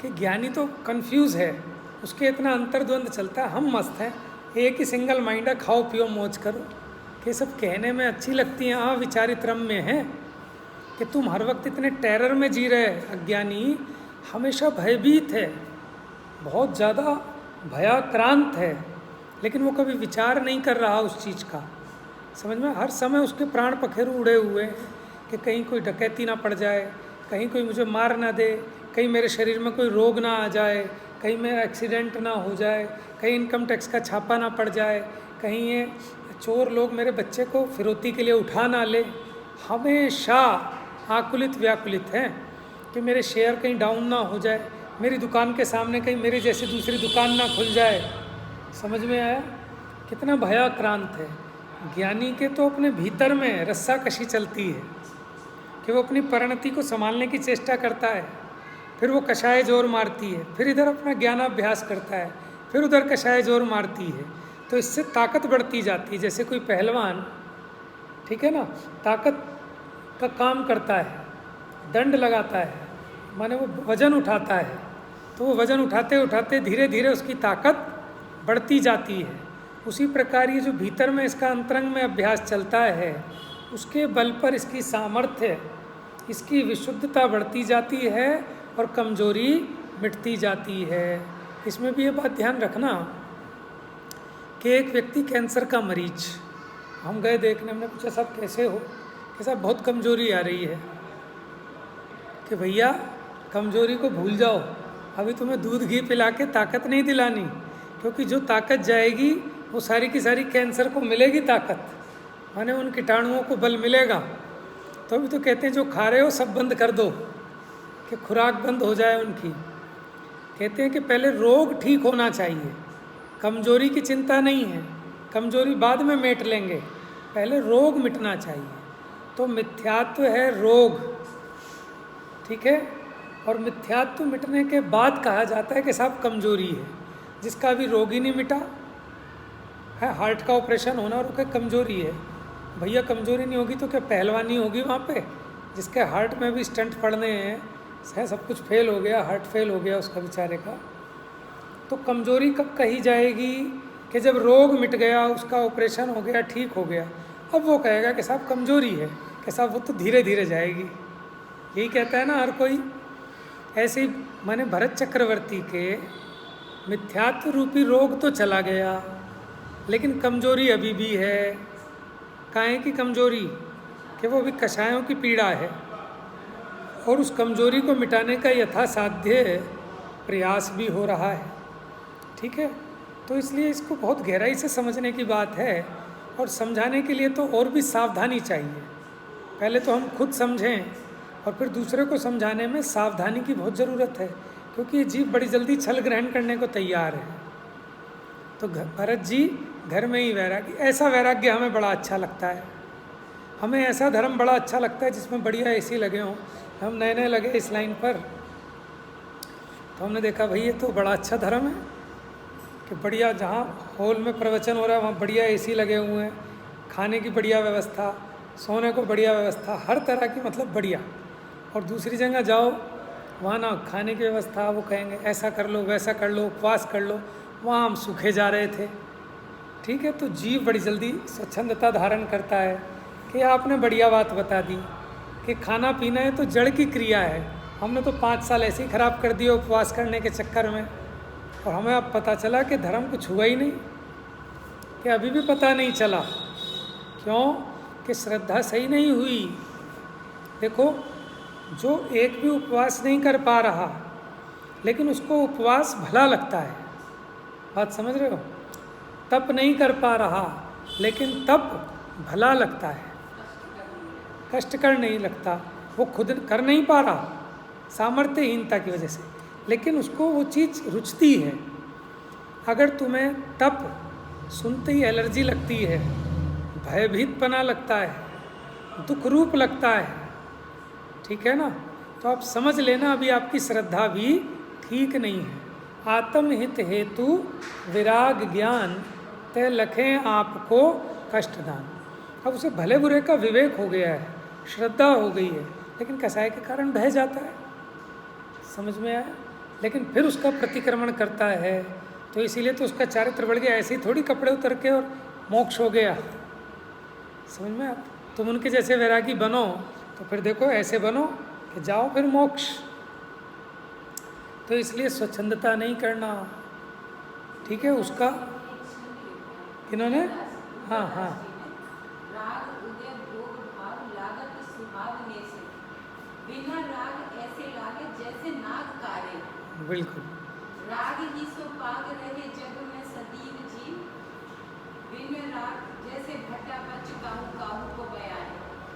Speaker 1: कि ज्ञानी तो कंफ्यूज है, उसके इतना अंतर्द्वंद चलता है, हम मस्त हैं, एक ही सिंगल माइंड है, खाओ पियो मौज करो। ये सब कहने में अच्छी लगती हैं, हाँ विचारित रम में है कि तुम हर वक्त इतने टेरर में जी रहे। अज्ञानी हमेशा भयभीत है, बहुत ज़्यादा भयाक्रांत है, लेकिन वो कभी विचार नहीं कर रहा उस चीज़ का। समझ में? हर समय उसके प्राण पखेरु उड़े हुए हैं कि कहीं कोई डकैती ना पड़ जाए, कहीं कोई मुझे मार ना दे, कहीं मेरे शरीर में कोई रोग ना आ जाए, कहीं मेरा एक्सीडेंट ना हो जाए, कहीं इनकम टैक्स का छापा ना पड़ जाए, कहीं ये चोर लोग मेरे बच्चे को फिरौती के लिए उठा ना ले। हमेशा आकुलित व्याकुलित हैं कि मेरे शेयर कहीं डाउन ना हो जाए, मेरी दुकान के सामने कहीं मेरी जैसी दूसरी दुकान ना खुल जाए। समझ में आया? कितना भयाक्रांत है। ज्ञानी के तो अपने भीतर में रस्सा कशी चलती है कि वो अपनी परिणति को संभालने की चेष्टा करता है, फिर वो कषाय जोर मारती है, फिर इधर अपना ज्ञानाभ्यास करता है, फिर उधर कषाय जोर मारती है। तो इससे ताकत बढ़ती जाती है। जैसे कोई पहलवान, ठीक है ना, ताकत का काम करता है, दंड लगाता है, माने वो वज़न उठाता है, तो वो वज़न उठाते उठाते धीरे धीरे उसकी ताकत बढ़ती जाती है। उसी प्रकार ये जो भीतर में इसका अंतरंग में अभ्यास चलता है, उसके बल पर इसकी सामर्थ्य, इसकी विशुद्धता बढ़ती जाती है और कमजोरी मिटती जाती है। इसमें भी ये बात ध्यान रखना कि एक व्यक्ति कैंसर का मरीज, हम गए देखने, हमने पूछा साहब कैसे हो? कि साहब बहुत कमजोरी आ रही है। कि भैया कमजोरी को भूल जाओ, अभी तुम्हें दूध घी पिला के ताकत नहीं दिलानी, क्योंकि जो ताकत जाएगी वो सारी की सारी कैंसर को मिलेगी ताकत, माने उन कीटाणुओं को बल मिलेगा। तो अभी तो कहते हैं जो खा रहे हो सब बंद कर दो कि खुराक बंद हो जाए उनकी। कहते हैं कि पहले रोग ठीक होना चाहिए, कमजोरी की चिंता नहीं है, कमजोरी बाद में मेट लेंगे, पहले रोग मिटना चाहिए। तो मिथ्यात्व है रोग, ठीक है, और मिथ्यात्व मिटने के बाद कहा जाता है कि साहब कमजोरी है। जिसका अभी रोग ही नहीं मिटा है, हार्ट का ऑपरेशन होना और उसका कमजोरी है, भैया कमजोरी नहीं होगी तो क्या पहलवानी होगी वहाँ पे? जिसके हार्ट में भी स्टंट पड़ने हैं, सब कुछ फेल हो गया, हार्ट फेल हो गया उसका बेचारे का। तो कमजोरी कब कही जाएगी? कि जब रोग मिट गया, उसका ऑपरेशन हो गया, ठीक हो गया, अब वो कहेगा कि साहब कमजोरी है, कि साहब वो तो धीरे धीरे जाएगी। यही कहता है ना हर कोई। ऐसे ही माने भरत चक्रवर्ती के मिथ्यात्व रूपी रोग तो चला गया, लेकिन कमजोरी अभी भी है। काहे की कमजोरी? कि वो भी कषायों की पीड़ा है, और उस कमजोरी को मिटाने का यथासाध्य प्रयास भी हो रहा है। ठीक है, तो इसलिए इसको बहुत गहराई से समझने की बात है, और समझाने के लिए तो और भी सावधानी चाहिए। पहले तो हम खुद समझें और फिर दूसरे को समझाने में सावधानी की बहुत ज़रूरत है, क्योंकि ये जीव बड़ी जल्दी छल ग्रहण करने को तैयार है। तो भरत जी घर में ही वैराग्य, ऐसा वैराग्य हमें बड़ा अच्छा लगता है। हमें ऐसा धर्म बड़ा अच्छा लगता है जिसमें बढ़िया एसी लगे हों। हम नए नए लगे इस लाइन पर, तो हमने देखा भाई ये तो बड़ा अच्छा धर्म है कि बढ़िया, जहाँ हॉल में प्रवचन हो रहा है वहाँ बढ़िया एसी लगे हुए हैं, खाने की बढ़िया व्यवस्था, सोने को बढ़िया व्यवस्था, हर तरह की मतलब बढ़िया। और दूसरी जगह जाओ, वहाँ ना खाने की व्यवस्था, वो कहेंगे ऐसा कर लो, वैसा कर लो, उपवास कर लो, वहाँ हम सूखे जा रहे थे। ठीक है, तो जीव बड़ी जल्दी स्वच्छंदता धारण करता है कि आपने बढ़िया बात बता दी कि खाना पीना है तो जड़ की क्रिया है। हमने तो 5 साल ऐसे ही खराब कर दिए उपवास करने के चक्कर में, और हमें अब पता चला कि धर्म कुछ हुआ ही नहीं, कि अभी भी पता नहीं चला। क्यों? कि श्रद्धा सही नहीं हुई। देखो, जो एक भी उपवास नहीं कर पा रहा लेकिन उसको उपवास भला लगता है, बात समझ रहे हो? तप नहीं कर पा रहा लेकिन तप भला लगता है, कष्टकर नहीं लगता, वो खुद कर नहीं पा रहा सामर्थ्यहीनता की वजह से, लेकिन उसको वो चीज़ रुचती है। अगर तुम्हें तप सुनते ही एलर्जी लगती है, भयभीतपना लगता है, दुख रूप लगता है, ठीक है ना, तो आप समझ लेना अभी आपकी श्रद्धा भी ठीक नहीं है। आत्महित हेतु विराग ज्ञान ते लखें आपको कष्टदान। अब उसे भले बुरे का विवेक हो गया है, श्रद्धा हो गई है, लेकिन कसाय के कारण बह जाता है, समझ में आया? लेकिन फिर उसका प्रतिक्रमण करता है, तो इसीलिए तो उसका चारित्र बढ़ गया। ऐसे ही थोड़ी कपड़े उतर के और मोक्ष हो गया, समझ में आया? तुम उनके जैसे वैरागी बनो तो फिर देखो ऐसे बनो कि जाओ फिर मोक्ष। तो इसलिए स्वच्छंदता नहीं करना, ठीक है? उसका किन्होंने, हाँ हाँ,
Speaker 2: राग उदय भोग भाव लागत सुहावने से, बिना राग ऐसे लागे जैसे नाग कारे।
Speaker 1: बिल्कुल।
Speaker 2: राग ही सो पाग रहे जग में सदीव जीव, बिन राग जैसे भट्टा पच काहू काहू को बयान।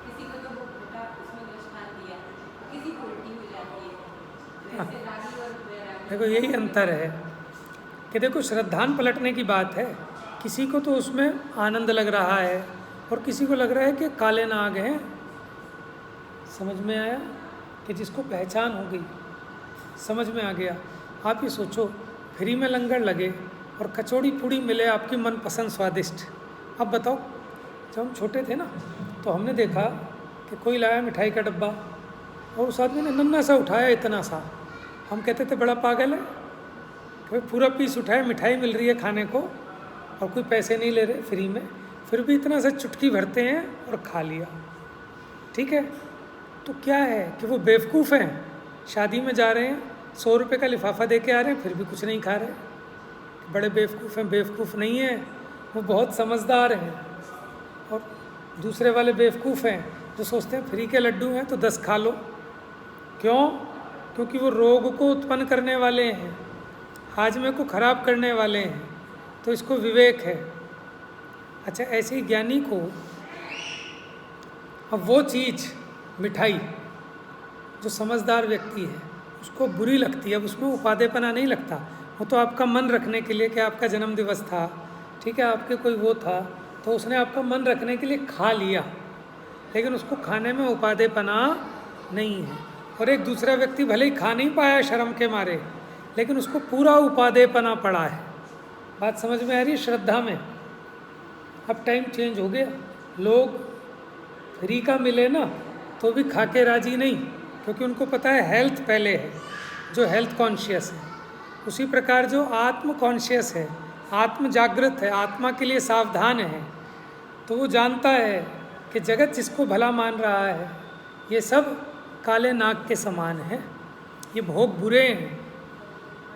Speaker 2: किसी को तो वो भट्टा उसमें दृष्टांत दिया, किसी को उल्टी हो जाती है, वैसे रागी और वैरागी।
Speaker 1: देखो यही अंतर है कि देखो श्रद्धान पलटने की बात है, किसी को तो उसमें आनंद लग रहा है और किसी को लग रहा है कि काले नाग हैं, समझ में आया? कि जिसको पहचान हो गई, समझ में आ गया। आप ही सोचो, फ्री में लंगर लगे और कचौड़ी पूड़ी मिले आपकी मनपसंद स्वादिष्ट। अब बताओ, जब हम छोटे थे ना तो हमने देखा कि कोई लाया मिठाई का डब्बा और उस आदमी ने नन्ना सा उठाया, इतना सा, हम कहते थे बड़ा पागल है, कोई पूरा पीस उठाया, मिठाई मिल रही है खाने को और कोई पैसे नहीं ले रहे फ्री में, फिर भी इतना सा चुटकी भरते हैं और खा लिया। ठीक है, तो क्या है कि वो बेवकूफ़ हैं, शादी में जा रहे हैं, 100 रुपये का लिफाफा दे के आ रहे हैं, फिर भी कुछ नहीं खा रहे। बड़े बेवकूफ़ हैं। बेवकूफ़ नहीं है, वो बहुत समझदार हैं। और दूसरे वाले बेवकूफ़ हैं जो सोचते हैं फ्री के लड्डू हैं तो 10 खा लो। क्यों? क्योंकि वो रोग को उत्पन्न करने वाले हैं, हाजमे को खराब करने वाले हैं, तो इसको विवेक है। अच्छा, ऐसे ही ज्ञानी को अब वो चीज़ मिठाई जो समझदार व्यक्ति है उसको बुरी लगती है, अब उसमें उपादेपना नहीं लगता, वो तो आपका मन रखने के लिए कि आपका जन्म दिवस था, ठीक है, आपके कोई वो था, तो उसने आपका मन रखने के लिए खा लिया, लेकिन उसको खाने में उपादेपना नहीं है। और एक दूसरा व्यक्ति भले ही खा नहीं पाया शर्म के मारे, लेकिन उसको पूरा उपादेपना पड़ा है। बात समझ में आ रही है? श्रद्धा में अब टाइम चेंज हो गया, लोग फ्री का मिले ना तो भी खा के राजी नहीं, क्योंकि उनको पता है हेल्थ पहले है, जो हेल्थ कॉन्शियस है। उसी प्रकार जो आत्म कॉन्शियस है, आत्म जागृत है, आत्मा के लिए सावधान है, तो वो जानता है कि जगत जिसको भला मान रहा है ये सब काले नाग के समान है, ये भोग बुरे हैं।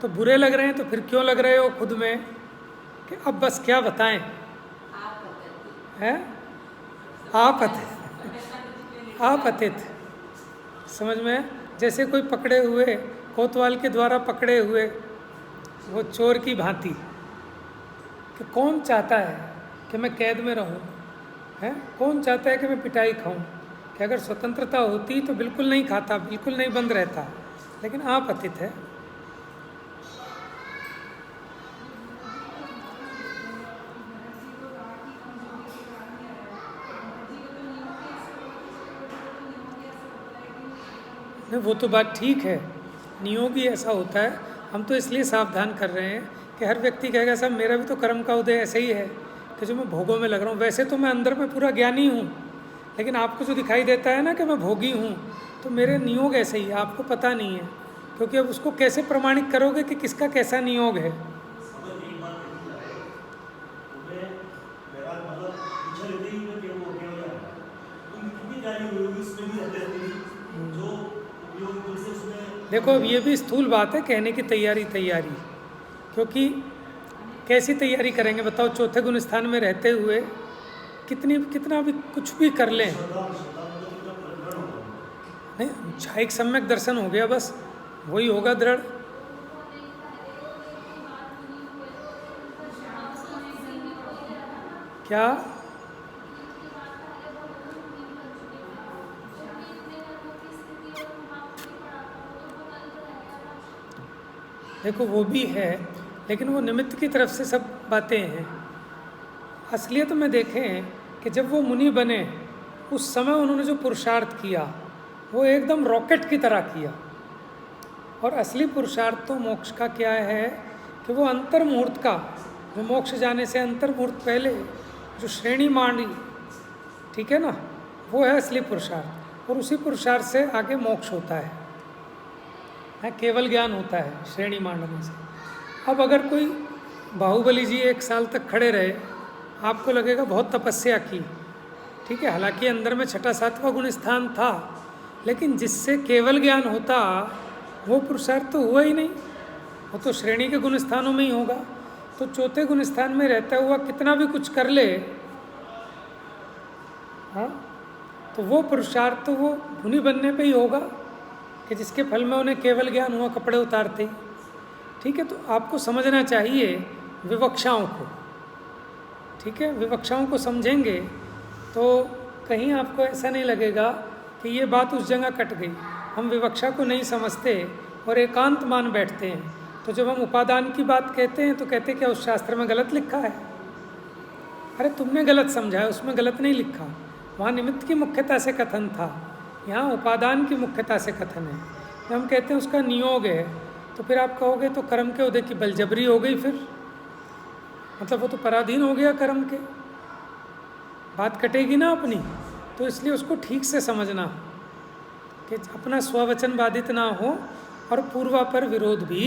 Speaker 1: तो बुरे लग रहे हैं तो फिर क्यों लग रहे हो खुद में, कि अब बस क्या बताएं, है आपतित, समझ में? जैसे कोई पकड़े हुए, कोतवाल के द्वारा पकड़े हुए वो चोर की भांति, कि कौन चाहता है कि मैं कैद में रहूं, है? कौन चाहता है कि मैं पिटाई खाऊं? कि अगर स्वतंत्रता होती तो बिल्कुल नहीं खाता, बिल्कुल नहीं बंद रहता, लेकिन आपतित है। नहीं, वो तो बात ठीक है, नियोगी ऐसा होता है। हम तो इसलिए सावधान कर रहे हैं कि हर व्यक्ति कहेगा साहब मेरा भी तो कर्म का उदय ऐसे ही है कि जो मैं भोगों में लग रहा हूँ। वैसे तो मैं अंदर में पूरा ज्ञानी हूँ, लेकिन आपको जो दिखाई देता है ना कि मैं भोगी हूँ, तो मेरे नियोग ऐसे ही है, आपको पता नहीं है, क्योंकि अब उसको कैसे प्रमाणित करोगे कि किसका कैसा नियोग है।
Speaker 3: अगर एक बात देखी जाए तो मैं मेरा मतलब पीछे लेते ही मैं केवल हो गया तो कितनी जारी हुई होगी उसमें भी रहते रहते जो उपयोग तुमसे उसमें।
Speaker 1: देखो अब ये भी स्थूल बात है, कहने की तैयारी, क्योंकि कैसी तैयारी करेंगे बताओ, चौथे गुण स्थान में रहते हुए कितना भी कुछ भी कर लें, नहीं एक सम्यक दर्शन हो गया, बस वही होगा दृढ़। क्या देखो वो भी है, लेकिन वो निमित्त की तरफ से सब बातें हैं। असलियत में देखें कि जब वो मुनि बने उस समय उन्होंने जो पुरुषार्थ किया वो एकदम रॉकेट की तरह किया। और असली पुरुषार्थ तो मोक्ष का क्या है कि वो अंतर मुहूर्त का, जो मोक्ष जाने से अंतर मुहूर्त पहले जो श्रेणी मांडी, ठीक है ना, वो है असली पुरुषार्थ। और उसी पुरुषार्थ से आगे मोक्ष होता है, केवल ज्ञान होता है श्रेणी मांडने से। अब अगर कोई बाहुबली जी 1 साल तक खड़े रहे, आपको लगेगा बहुत तपस्या की, ठीक है, हालांकि अंदर में 6वां 7वां गुण स्थान था, लेकिन जिससे केवल ज्ञान होता वो पुरुषार्थ तो हुआ ही नहीं, वो तो श्रेणी के गुण स्थानों में ही होगा। तो चौथे गुण स्थान में रहता हुआ कितना भी कुछ कर ले, हाँ, तो वो पुरुषार्थ तो वो मुनि बनने पे ही होगा कि जिसके फल में उन्हें केवल ज्ञान हुआ कपड़े उतारते ही, ठीक है। तो आपको समझना चाहिए विवक्षाओं को, ठीक है, विवक्षाओं को समझेंगे तो कहीं आपको ऐसा नहीं लगेगा कि ये बात उस जगह कट गई। हम विवक्षा को नहीं समझते और एकांत मान बैठते हैं, तो जब हम उपादान की बात कहते हैं तो कहते क्या उस शास्त्र में गलत लिखा है? अरे तुमने गलत समझा है, उसमें गलत नहीं लिखा, वहाँ निमित्त की मुख्यता से कथन था, यहाँ उपादान की मुख्यता से कथन है। जब हम कहते हैं उसका नियोग है, तो फिर आप कहोगे तो कर्म के उदय की बलजबरी हो गई, फिर मतलब वो तो पराधीन हो गया कर्म के, बात कटेगी ना अपनी। तो इसलिए उसको ठीक से समझना कि अपना स्ववचन बाधित ना हो और पूर्वा पर विरोध भी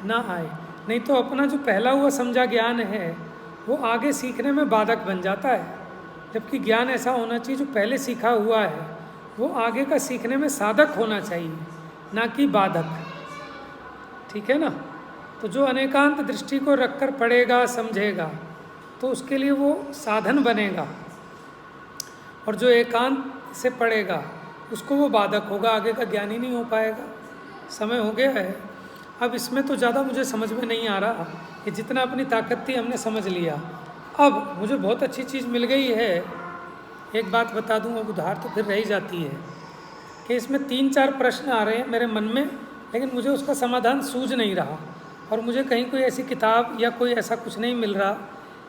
Speaker 1: ना आए, नहीं तो अपना जो पहला हुआ समझा ज्ञान है वो आगे सीखने में बाधक बन जाता है। जबकि ज्ञान ऐसा होना चाहिए जो पहले सीखा हुआ है वो आगे का सीखने में साधक होना चाहिए, ना कि बाधक, ठीक है ना। तो जो अनेकांत दृष्टि को रखकर पढ़ेगा समझेगा तो उसके लिए वो साधन बनेगा, और जो एकांत से पढ़ेगा उसको वो बाधक होगा, आगे का ज्ञान ही नहीं हो पाएगा। समय हो गया है, अब इसमें तो ज़्यादा मुझे समझ में नहीं आ रहा कि जितना अपनी ताकत थी हमने समझ लिया। अब मुझे बहुत अच्छी चीज़ मिल गई है, एक बात बता दूं, अब उधार तो फिर रह ही जाती है कि इसमें 3-4 प्रश्न आ रहे हैं मेरे मन में, लेकिन मुझे उसका समाधान सूझ नहीं रहा, और मुझे कहीं कोई ऐसी किताब या कोई ऐसा कुछ नहीं मिल रहा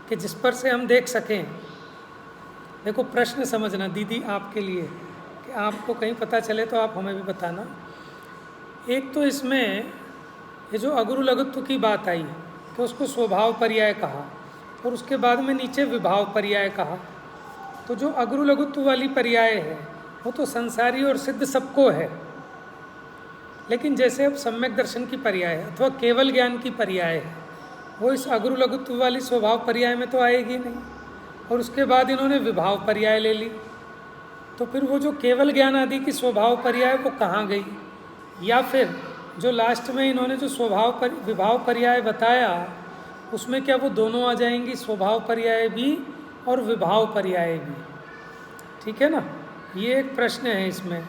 Speaker 1: कि जिस पर से हम देख सकें। देखो प्रश्न समझना दीदी आपके लिए, कि आपको कहीं पता चले तो आप हमें भी बताना। एक तो इसमें ये जो अगुरु लघुत्व की बात आई कि उसको स्वभाव पर्याय कहा, और उसके बाद में नीचे विभाव पर्याय कहा। तो जो अगुरु लघुत्व वाली पर्याय है वो तो संसारी और सिद्ध सबको है, लेकिन जैसे अब सम्यक दर्शन की पर्याय है अथवा केवल ज्ञान की पर्याय है, वो इस अगुरु लघुत्व वाली स्वभाव पर्याय में तो आएगी नहीं। और उसके बाद इन्होंने विभाव पर्याय ले ली, तो फिर वो जो केवल ज्ञान आदि की स्वभाव पर्याय वो कहाँ गई? या फिर जो लास्ट में इन्होंने जो विभाव पर्याय बताया उसमें क्या वो दोनों आ जाएंगी, स्वभाव पर्याय भी और विभाव पर्याय भी, ठीक है ना। ये एक प्रश्न है इसमें।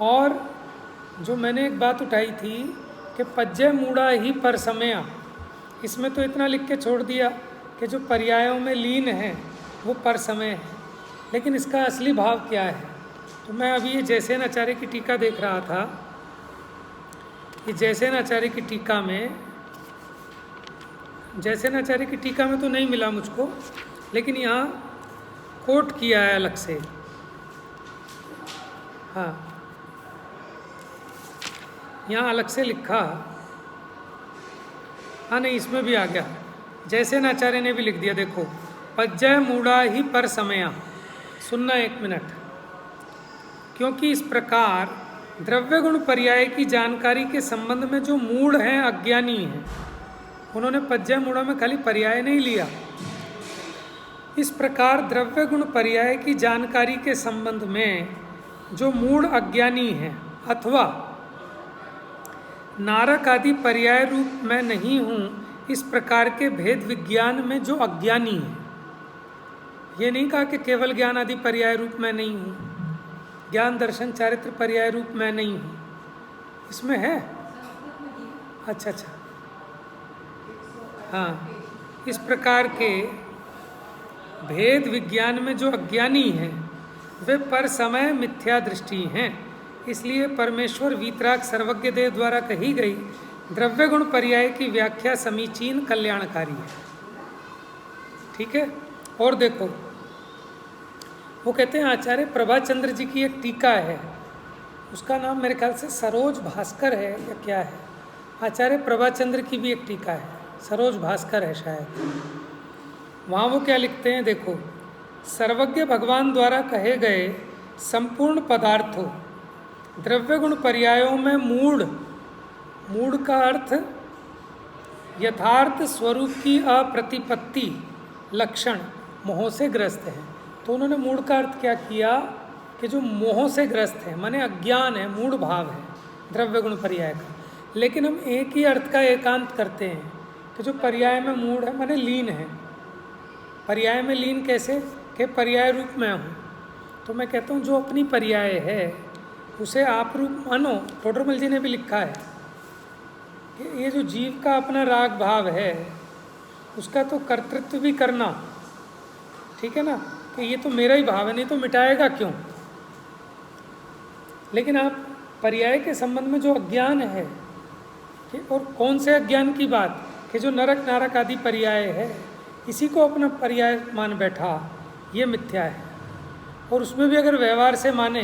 Speaker 1: और जो मैंने एक बात उठाई थी कि पज्जय मूढ़ा ही पर समया, इसमें तो इतना लिख के छोड़ दिया कि जो पर्यायों में लीन है वो पर समय है, लेकिन इसका असली भाव क्या है? तो मैं अभी ये जयसेनाचार्य की टीका देख रहा था, ये जयसेनाचार्य की टीका में, जयसेनाचार्य की टीका में तो नहीं मिला मुझको, लेकिन यहाँ कोट किया है अलग से। हाँ, यहाँ अलग से लिखा, हाँ नहीं इसमें भी आ गया, जयसेनाचार्य ने भी लिख दिया। देखो पज्जय मूढ़ा ही पर समया, सुनना 1 मिनट, क्योंकि इस प्रकार द्रव्य गुण पर्याय की जानकारी के संबंध में जो मूढ़ हैं, अज्ञानी हैं, उन्होंने पज्जय मूढ़ों में खाली पर्याय नहीं लिया। इस प्रकार द्रव्य गुण पर्याय की जानकारी के संबंध में जो मूढ़ अज्ञानी हैं अथवा नारक आदि पर्याय रूप में नहीं हूँ, इस प्रकार के भेद विज्ञान में जो अज्ञानी हैं, ये नहीं कहा कि केवल ज्ञान आदि पर्याय रूप में नहीं हूँ, ज्ञान दर्शन चारित्र पर्याय रूप में नहीं हूँ, इसमें है। अच्छा, हाँ, इस प्रकार के भेद विज्ञान में जो अज्ञानी हैं वे पर समय मिथ्या दृष्टि हैं। इसलिए परमेश्वर वीतराग सर्वज्ञ देव द्वारा कही गई द्रव्य गुण पर्याय की व्याख्या समीचीन कल्याणकारी है। ठीक है। और देखो, वो कहते हैं आचार्य प्रभाचंद्र जी की एक टीका है, उसका नाम मेरे ख्याल से सरोज भास्कर है या क्या है। आचार्य प्रभाचंद्र की भी एक टीका है, सरोज भास्कर है शायद। वहाँ वो क्या लिखते हैं, देखो, सर्वज्ञ भगवान द्वारा कहे गए संपूर्ण पदार्थों द्रव्य गुण पर्यायों में मूढ़ का अर्थ यथार्थ स्वरूप की अप्रतिपत्ति लक्षण मोह से ग्रस्त है। तो उन्होंने मूढ़ का अर्थ क्या किया कि जो मोह से ग्रस्त है, माने अज्ञान है, मूढ़ भाव है द्रव्य गुण पर्याय का। लेकिन हम एक ही अर्थ का एकांत करते हैं कि जो पर्याय में मूढ़ है माने लीन है। पर्याय में लीन कैसे कि पर्याय रूप में हूँ, तो मैं कहता हूँ जो अपनी पर्याय है उसे आप रूप मानो। टोडरमल जी ने भी लिखा है कि ये जो जीव का अपना राग भाव है उसका तो कर्तृत्व भी करना, ठीक है ना, कि ये तो मेरा ही भाव है, नहीं तो मिटाएगा क्यों। लेकिन आप पर्याय के संबंध में जो अज्ञान है कि, और कौन से अज्ञान की बात, कि जो नरक नारक आदि पर्याय है इसी को अपना पर्याय मान बैठा, ये मिथ्या है। और उसमें भी अगर व्यवहार से माने,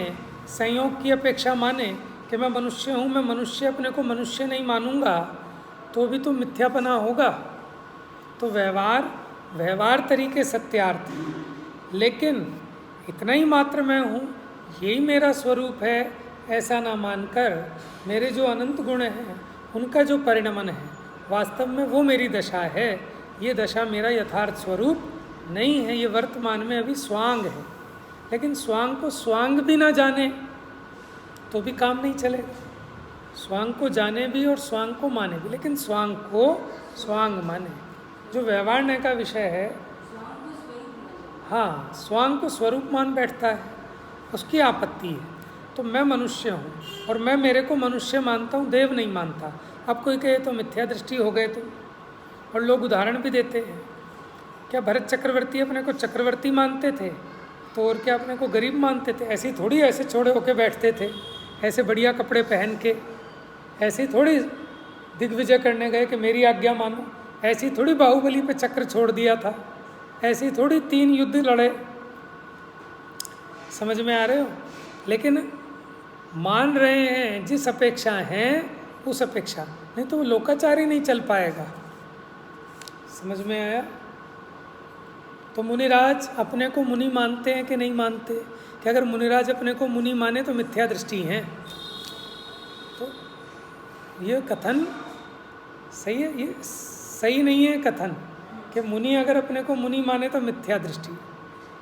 Speaker 1: संयोग की अपेक्षा माने कि मैं मनुष्य हूँ, मैं मनुष्य अपने को मनुष्य नहीं मानूंगा, तो भी तो मिथ्यापना होगा। तो व्यवहार तरीके सत्यार्थ, लेकिन इतना ही मात्र मैं हूँ, यही मेरा स्वरूप है, ऐसा ना मानकर मेरे जो अनंत गुण हैं उनका जो परिणमन है वास्तव में वो मेरी दशा है। ये दशा मेरा यथार्थ स्वरूप नहीं है, ये वर्तमान में अभी स्वांग है। लेकिन स्वांग को स्वांग भी ना जाने तो भी काम नहीं चलेगा। स्वांग को जाने भी और स्वांग को माने भी, लेकिन स्वांग को स्वांग माने। जो व्यवहारने का विषय है, हाँ, स्वांग को स्वरूप मान बैठता है, उसकी आपत्ति है। तो मैं मनुष्य हूँ और मैं मेरे को मनुष्य मानता हूँ, देव नहीं मानता। अब कोई कहे तो मिथ्या दृष्टि हो गए तो, और लोग उदाहरण भी देते हैं। क्या भरत चक्रवर्ती अपने को चक्रवर्ती मानते थे तो और क्या अपने को गरीब मानते थे? ऐसे थोड़ी ऐसे छोड़े होके बैठते थे, ऐसे बढ़िया कपड़े पहन के, ऐसे थोड़ी दिग्विजय करने गए कि मेरी आज्ञा मानो। ऐसी थोड़ी बाहुबली पे चक्र छोड़ दिया था, ऐसी थोड़ी 3 युद्ध लड़े। समझ में आ रहे हो? लेकिन मान रहे हैं जिस अपेक्षा हैं उस अपेक्षा, नहीं तो वो लोकाचार ही नहीं चल पाएगा। समझ में आया? तो मुनिराज अपने को मुनि मानते हैं कि नहीं मानते? कि अगर मुनिराज अपने को मुनि माने तो मिथ्या दृष्टि है। तो ये कथन सही है? ये सही नहीं है कथन कि मुनि अगर अपने को मुनि माने तो मिथ्या दृष्टि।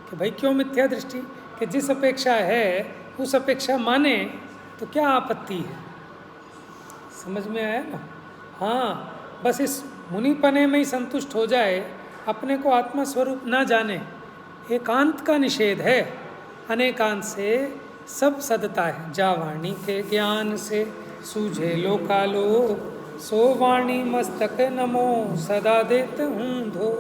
Speaker 1: कि भाई क्यों मिथ्या दृष्टि? कि जिस अपेक्षा है उस अपेक्षा माने तो क्या आपत्ति है? समझ में आया ना? हाँ, बस इस मुनिपने में ही संतुष्ट हो जाए, अपने को आत्मा स्वरूप ना जाने। एकांत का निषेध है, अनेकांत से सब सदता है। जा वाणी के ज्ञान से सूझे लोकालो, सो वाणी मस्तक नमो सदा देत हूँ धो।